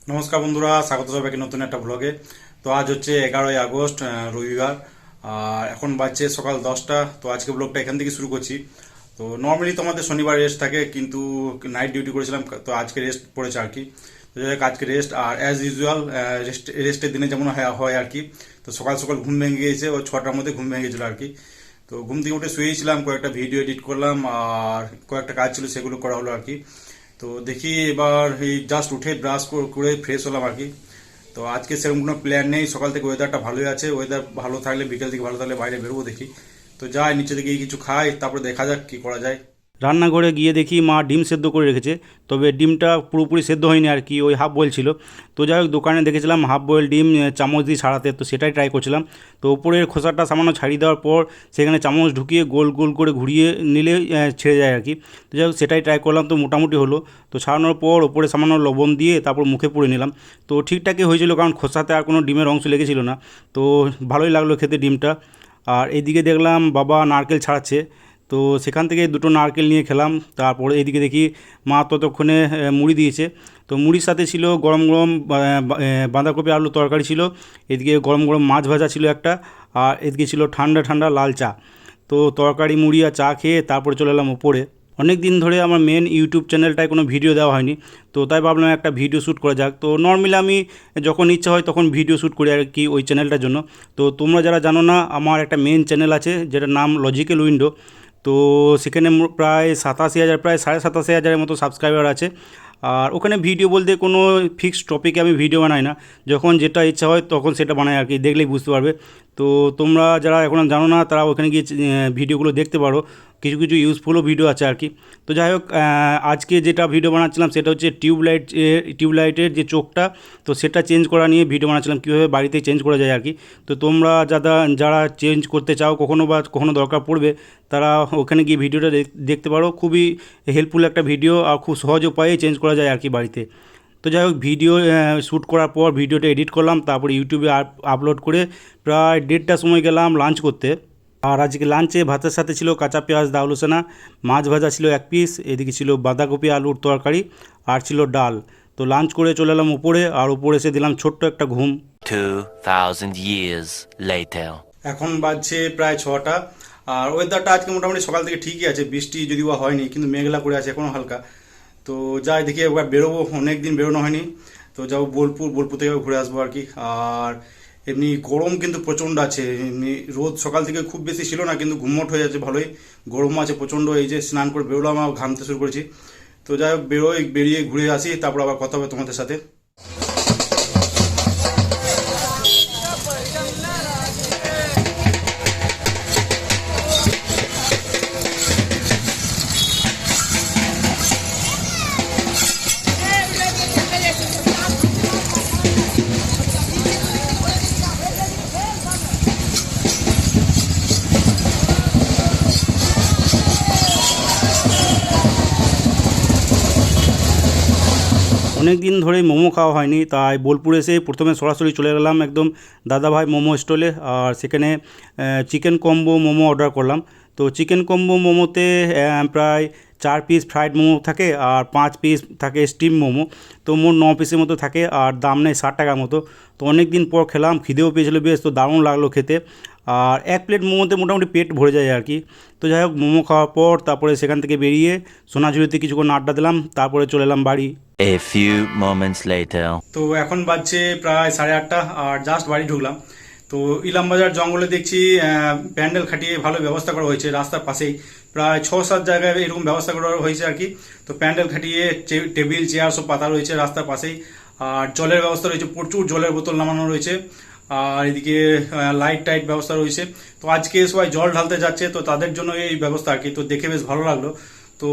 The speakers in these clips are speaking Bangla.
নমস্কার বন্ধুরা, স্বাগত সবাইকে নতুন একটা ব্লগে। তো আজ হচ্ছে 11ই আগস্ট, রবিবার। আর এখন বাজছে সকাল 10টা। তো আজকে ব্লগটা এখান থেকে শুরু করছি। তো নর্মালি তো আমাদের শনিবার রেস্ট থাকে, কিন্তু নাইট ডিউটি করেছিলাম, তো আজকে রেস্ট পড়েছে আর কি। তো যাই হোক, আজকে রেস্ট। আর অ্যাজ ইউজুয়াল রেস্টের দিনে যেমন হয় আর কি। তো সকাল সকাল ঘুম ভেঙে গিয়েছে, ও 6টার মধ্যে ঘুম ভেঙে গেছিলো আর কি। তো ঘুম থেকে উঠে শুয়েছিলাম, কয়েকটা ভিডিও এডিট করলাম, আর কয়েকটা কাজ ছিল সেগুলো করা হলো আর কি। তো দেখি এবার এই জাস্ট উঠে ব্রাশ করে ফ্রেশ হলাম আর কি। তো আজকে সেরকম কোনো প্ল্যান নেই, সকাল থেকে ওয়েদারটা ভালোই আছে। ওয়েদার ভালো থাকলে, বিকেল থেকে ভালো থাকলে বাইরে বেরোবো দেখি। তো যাই নিচে থেকে কিছু খাই, তারপরে দেখা যাক কি করা যায়। রান্নাঘরে গিয়ে দেখি মা ডিম সেদ্ধ করে রেখেছে। তবে ডিমটা পুরোপুরি সেদ্ধ হয়নি আর কি, ওই হাফ বয়েল ছিল। তো যাই হোক, দোকানে দেখেছিলাম হাফ বয়েল ডিম চামচ দিয়ে ছাড়াতে, তো সেটাই ট্রাই করছিলাম। তো উপরের খোসাটা সামান্য ছাড়িয়ে দেওয়ার পর সেখানে চামচ ঢুকিয়ে গোল গোল করে ঘুরিয়ে নিলে ছেড়ে যায় আর কি। তো যাই হোক, সেটাই ট্রাই করলাম, তো মোটামুটি হলো। তো ছাড়ানোর পর ওপরে সামান্য লবণ দিয়ে তারপর মুখে পুরে নিলাম। তো ঠিকঠাকই হয়েছিল, কারণ খোসাতে আর কোনো ডিমের অংশ লেগেছিল না। তো ভালোই লাগলো খেতে ডিমটা। আর এইদিকে দেখলাম বাবা নারকেল ছাড়াচ্ছে। তো সেখান থেকে দুটো নারকেল নিয়ে খেলাম। তারপরে এইদিকে দেখি মা ততক্ষণে মুড়ি দিয়েছে। তো মুড়ির সাথে ছিল গরম গরম বাঁধাকপি আলু তরকারি ছিল। এদিকে গরম গরম মাছ ভাজা ছিল একটা। আর এদিকে ছিল ঠান্ডা ঠান্ডা লাল চা। তো তরকারি মুড়ি আর চা খেয়ে তারপরে চলে এলাম ওপরে। অনেক দিন ধরে আমার মেন ইউটিউব চ্যানেলটায় কোনো ভিডিও দেওয়া হয়নি। তো তাই ভাবলাম একটা ভিডিও শ্যুট করা যাক। তো নর্মালি আমি যখন ইচ্ছা হয় তখন ভিডিও শ্যুট করি আর কি, ওই চ্যানেলটার জন্য। তো তোমরা যারা জানো না, আমার একটা মেন চ্যানেল আছে যেটার নাম লজিক্যাল উইন্ডো। তো সেখানে প্রায় 87,000, প্রায় 87,500-এর মতো সাবস্ক্রাইবার আছে। আর ওখানে ভিডিও বলতে কোনো ফিক্সড টপিকে আমি ভিডিও বানাই না, যখন যেটা ইচ্ছা হয় তখন সেটা বানাই আর কি, দেখলেই বুঝতে পারবে। তো তোমরা যারা এখন জানো না তারা ওখানে গিয়ে ভিডিওগুলো দেখতে পারো, কিছু কিছু ইউজফুলও ভিডিও আছে আর কি। তো যাই হোক, আজকে যেটা ভিডিও বানাচ্ছিলাম সেটা হচ্ছে টিউবলাইটের যে চোখটা, তো সেটা চেঞ্জ করা নিয়ে ভিডিও বানাচ্ছিলাম, কীভাবে বাড়িতে চেঞ্জ করা যায় আর কি। তো তোমরা যারা চেঞ্জ করতে চাও কখনো দরকার পড়বে, তারা ওখানে গিয়ে ভিডিওটা দেখতে পারো। খুবই হেল্পফুল একটা ভিডিও, আর খুব সহজ উপায়ে চেঞ্জ করা যায় আর কি বাড়িতে। তো যাই হোক, ভিডিও শ্যুট করার পর ভিডিওটা এডিট করলাম, তারপরে ইউটিউবে আপলোড করে প্রায় 1:30টার সময় গেলাম লাঞ্চ করতে। আর আজকে লাঞ্চে ভাতের সাথে ছিল কাঁচা পেঁয়াজ দা আলুসেনা, মাছ ভাজা ছিল 1 পিস, এদিকে ছিল বাঁধাকপি আলুর তরকারি, আর ছিল ডাল। তো লাঞ্চ করে চলে এলাম উপরে, আর উপরে এসে দিলাম ছোট্ট একটা ঘুম। 2000 years later. এখন বাজছে প্রায় 6টা। আর ওয়েদারটা আজকে মোটামুটি সকাল থেকে ঠিকই আছে, বৃষ্টি যদিও হয়নি, কিন্তু মেঘলা করে আছে এখনো হালকা। তো যাই দেখি একবার বেরোবো, অনেক দিন বেরোনো হয়নি। তো যাবো বোলপুর থেকে ঘুরে আসবো আর কি। আর এমনি গরম কিন্তু প্রচণ্ড আছে। এমনি রোদ সকাল থেকে খুব বেশি ছিল না, কিন্তু ঘুমট হয়ে যাচ্ছে ভালোই। গরম আছে প্রচণ্ড। এই যে স্নান করে বেরোলাম, আর ঘামতে শুরু করেছি। তো যাই হোক, বেরিয়ে ঘুরে আসি, তারপর আবার কথা হবে তোমাদের সাথে। অনেক দিন ধরে মোমো খাওয়া হয়নি, তাই বোলপুর এসে প্রথমে সরাসরি চলে গেলাম একদম দাদাভাই মোমো স্টলে। আর সেখানে চিকেন কম্বো মোমো অর্ডার করলাম। তো চিকেন কম্বো মোমোতে প্রায় 4 পিস ফ্রাইড মোমো থাকে, আর 5 পিস থাকে স্টিম মোমো। তো মোট 9 পিসের মতো থাকে, আর দাম নেই 60 টাকার মতো। তো অনেক দিন পর খেলাম, খিদেও পেয়েছিলো বেশ, তো দারুণ লাগলো খেতে। আর 1 প্লেট মোমোতে মোটামুটি পেট ভরে যায় আর কি। তো যাই হোক, মোমো খাওয়ার পর তারপরে সেখান থেকে বেরিয়ে সোনাঝুরিতে কিছুক্ষণ আড্ডা দিলাম, তারপরে চলে এলাম বাড়ি। A few moments later. তো এখন বাজছে প্রায় 8:30, আর জাস্ট বাড়ি ঢুকলাম। তো ইলামবাজার জঙ্গলে দেখছি প্যান্ডেল খাটিয়ে ভালো ব্যবস্থা করা হয়েছে রাস্তার পাশেই। প্রায় 6-7 জায়গায় এরকম ব্যবস্থা করা হয়েছে আর কি। তো প্যান্ডেল খাটিয়ে টেবিল চেয়ার সব পাতা রয়েছে রাস্তার পাশেই। আর জলের ব্যবস্থা রয়েছে, প্রচুর জলের বোতল নামানো রয়েছে। আর এদিকে লাইট টাইট ব্যবস্থা রয়েছে। তো আজকে সবাই জল ঢালতে যাচ্ছে, তো তাদের জন্য এই ব্যবস্থা আর কি। তো দেখে বেশ ভালো লাগলো। তো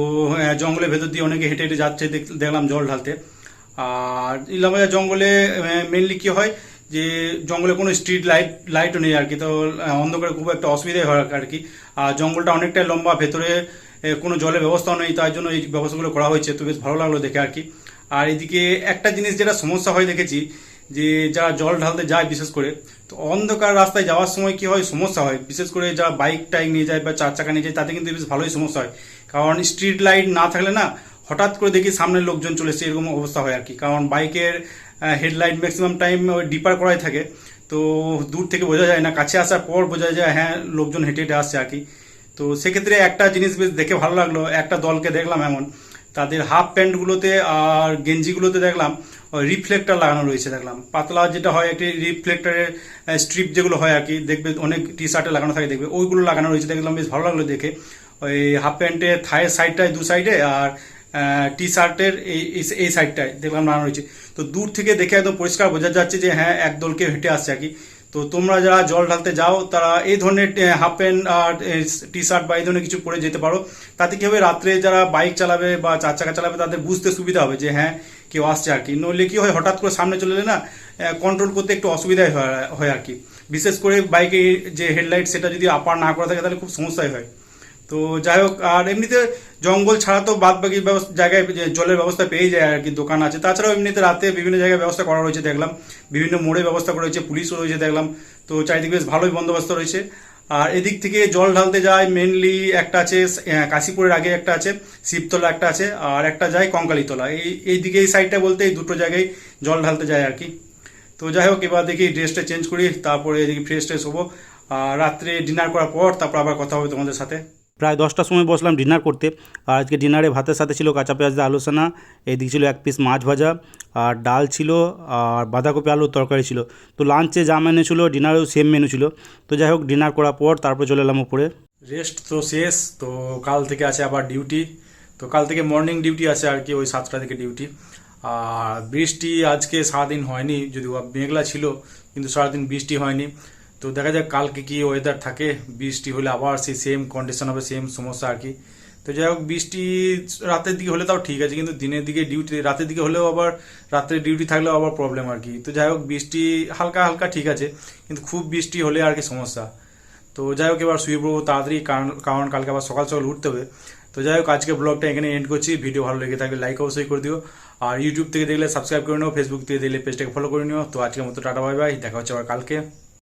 জঙ্গলের ভেতর দিয়ে অনেকে হেঁটে হেঁটে যাচ্ছে, দেখলাম জল ঢালতে। আর ইলামবাজার জঙ্গলে মেনলি কি হয়, যে জঙ্গলে কোনো স্ট্রিট লাইটও নেই আর কি। তো অন্ধকারে খুব একটা অসুবিধাই হয় আর কি। আর জঙ্গলটা অনেকটাই লম্বা, ভেতরে কোনো জলের ব্যবস্থাও নেই, তাই জন্য এই ব্যবস্থাগুলো করা হয়েছে। তো বেশ ভালো লাগলো দেখে আর কি। আর এদিকে একটা জিনিস যেটা সমস্যা হয় দেখেছি, যে যারা জল ঢালতে যায় বিশেষ করে, তো অন্ধকার রাস্তায় যাওয়ার সময় কি হয়, সমস্যা হয়। বিশেষ করে যারা বাইক টাইক নিয়ে যায় বা 4 চাকা নিয়ে যায়, তাতে কিন্তু বেশ ভালোই সমস্যা হয়। কারণ স্ট্রিট লাইট না থাকলে না, হঠাৎ করে দেখি সামনের লোকজন চলে এসছে, এরকম অবস্থা হয় আর কি। কারণ বাইকের হেডলাইট ম্যাক্সিমাম টাইম ওই ডিপার করাই থাকে, তো দূর থেকে বোঝা যায় না, কাছে আসার পর বোঝা যায় হ্যাঁ লোকজন হেঁটে হেঁটে আসছে আর কি। তো সেক্ষেত্রে একটা জিনিস বেশ দেখে ভালো লাগলো, একটা দলকে দেখলাম এমন তাদের হাফ প্যান্টগুলোতে আর গেঞ্জিগুলোতে দেখলাম রিফ্লেক্টর লাগানো রয়েছে, দেখলাম পাতলা যেটা হয় একটি রিফ্লেক্টরের স্ট্রিপ যেগুলো হয় আর কি, দেখবে অনেক টি শার্টে লাগানো থাকে, দেখবে ওইগুলো লাগানো রয়েছে, দেখলাম বেশ ভালো লাগলো দেখে। ওই হাফ প্যান্টের থায়ের সাইডটায় দু সাইডে আর টি শার্টের এই সাইডটায় দেখলাম লাগানো রয়েছে। তো দূর থেকে দেখে একদম পরিষ্কার বোঝা যাচ্ছে যে হ্যাঁ একদল কেউ হেঁটে আসছে আর কি। তো তোমরা যারা জল ঢালতে যাও তারা এই ধরনের হাফ প্যান্ট আর টি শার্ট বা এই ধরনের কিছু পরে যেতে পারো, তাতে কি হবে রাত্রে যারা বাইক চালাবে বা 4 চাকা চালাবে তাদের বুঝতে সুবিধা হবে যে হ্যাঁ কেউ আসছে আর কি। নইলে কি হয় হঠাৎ করে সামনে চলে এলে না কন্ট্রোল করতে একটু অসুবিধাই হয় আর কি, বিশেষ করে বাইকের যে হেডলাইট সেটা যদি আপার না করা থাকে তাহলে খুব সমস্যাই হয়। তো যাই হোক, আর এমনিতে জঙ্গল ছাড়া তো বাদ বাকি জায়গায় যে জলের ব্যবস্থা পেয়ে যায় আর কি, দোকান আছে, তাছাড়াও এমনিতে রাতে বিভিন্ন জায়গায় ব্যবস্থা করা রয়েছে দেখলাম, বিভিন্ন মোড়ে ব্যবস্থা করা রয়েছে, পুলিশও রয়েছে দেখলাম। তো চারিদিকে বেশ ভালোই বন্দোবস্ত রয়েছে। আর এদিক থেকে জল ঢালতে যায় মেনলি একটা আছে কাশীপুরের আগে একটা আছে শিবতলা একটা আছে, আর একটা যায় কঙ্কালীতলা, এই দিকে এই সাইডটা বলতে এই দুটো জায়গায় জল ঢালতে যায় আর কি। তো যাই হোক, এবার দেখি ড্রেসটা চেঞ্জ করি, তারপরে এদিকে ফ্রেশ ট্রেশ হবো, আর রাত্রে ডিনার করার পর তারপর আবার কথা হবে তোমাদের সাথে। প্রায় 10টার সময় বসলাম ডিনার করতে। আর আজকে ডিনারে ভাতের সাথে ছিল কাঁচা পেঁয়াজ দিয়ে আলু সানা, এদিকে ছিল 1 পিস মাছ ভাজা, আর ডাল ছিল, আর বাঁধাকপি আলুর তরকারি ছিল। তো লাঞ্চে যা মেনু ছিল ডিনারেও সেম মেনু ছিল। তো যাই হোক, ডিনার করার পর তারপর চলে এলাম উপরে। রেস্ট তো শেষ, তো কাল থেকে আছে আবার ডিউটি। তো কাল থেকে মর্নিং ডিউটি আছে আর কি, ওই 7টা থেকে ডিউটি। আর বৃষ্টি আজকে সারাদিন হয়নি, যদিও মেঘলা ছিল কিন্তু সারাদিন বৃষ্টি হয়নি। তো দেখা যাক কালকে কি ওয়েদার থাকে, বৃষ্টি হলে আবার সেই সেম কন্ডিশন হবে, সেম সমস্যা আর কি। তো যাই হোক, বৃষ্টি রাতের দিকে হলে তাও ঠিক আছে, কিন্তু দিনের দিকে ডিউটি, রাতের দিকে হলেও আবার রাত্রে ডিউটি থাকলেও আবার প্রবলেম আর কি। তো যাই হোক, বৃষ্টি হালকা হালকা ঠিক আছে, কিন্তু খুব বৃষ্টি হলে আর কি সমস্যা। তো যাই হোক, এবার শুয়ে পড়বো তাড়াতাড়ি, কারণ কালকে আবার সকাল সকাল উঠতে হবে। তো যাই হোক, আজকে ব্লগটা এখানে এন্ড করছি। ভিডিও ভালো লেগে থাকলে লাইক অবশ্যই করে দিও, আর ইউটিউব থেকে দেখলে সাবস্ক্রাইব করে নিও, ফেসবুক থেকে দেখলে পেজটাকে ফলো করে নিও। তো আজকের মতো টাটা বাই বাই, দেখা হচ্ছে আবার কালকে।